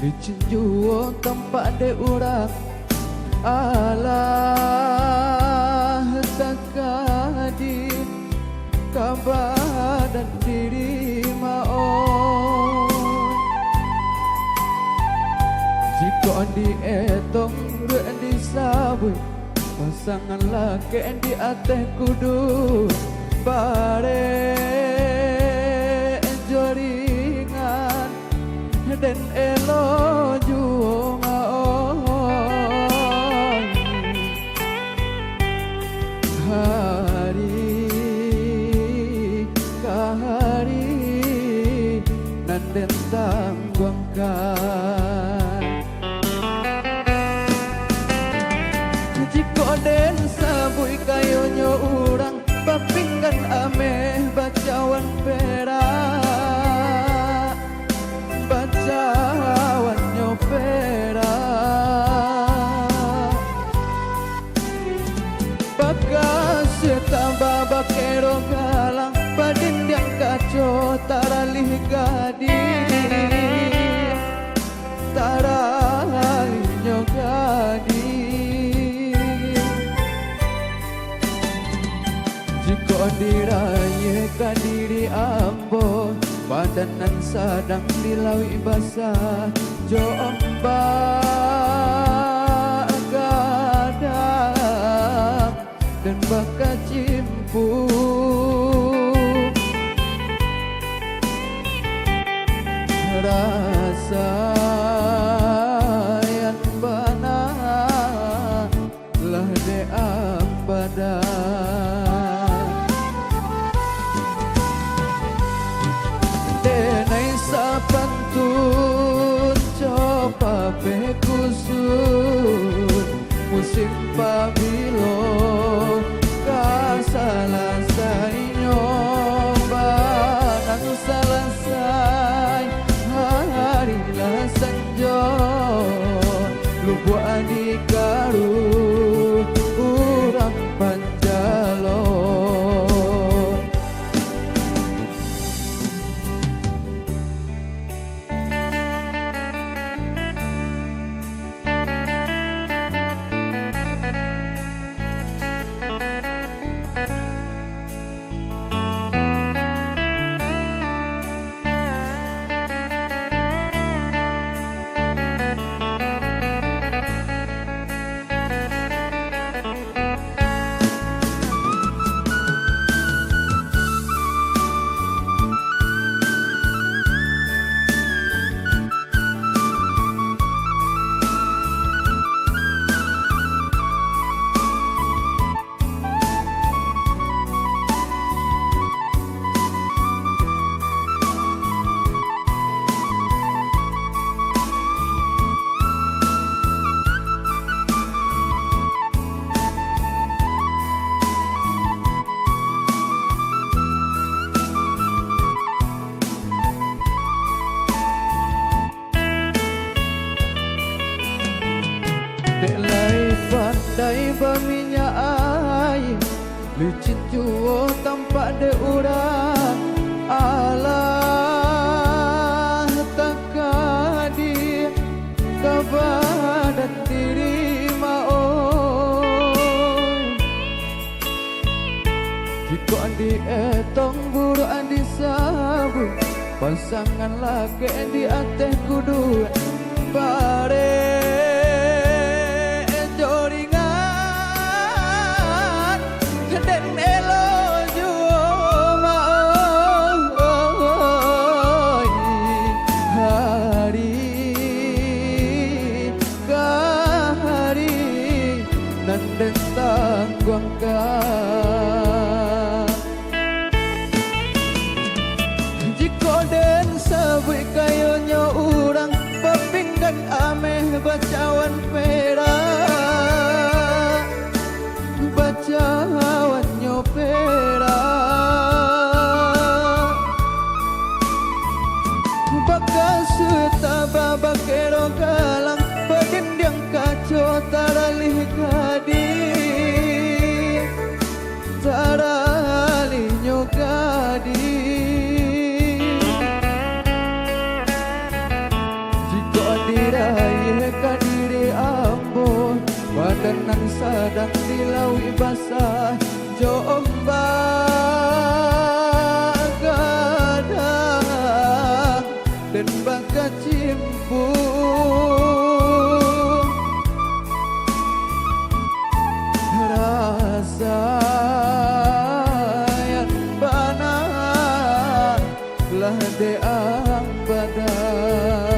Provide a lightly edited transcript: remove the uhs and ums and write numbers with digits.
licin juo tempat de urang alah takadi kabadan diri maon jika di etong di sabui pasangan laki di ateh kudu bare joringan dan elo juo maon hari ke hari nanden tangguangkan jika den sabui kayonyo urang papinggan ameh bacawan perak bacawan nyopera bakas tambah bakero galang badin yang kaco taralih gadi taralih nyogadi jika diraya kadiri ambon padanan sadang dilawi basah jombang gadang dan baka cimpu rasa yang bana lah de ambada denai sapantun coba bekusun musim pabilo kasalah say nyoba nang salasai harilah senjo lubu adikaru urang panjalo delai pandai baminya air licin juo tampak de urang alah takadi kabadan diri maon jika andi etong buru andi sabu pasangan laki di ateh kudu bare dan tangguangkan jika den sabui kayonyo urang papinggan ameh bacawan perak bacawan nyopera bakas taba bakero galang badin yang kaco taralih gadi taralih nyogadi jika di Kadang dilawi basah jombang gadang dan bakat cimpung rasa yang bana lah deang badan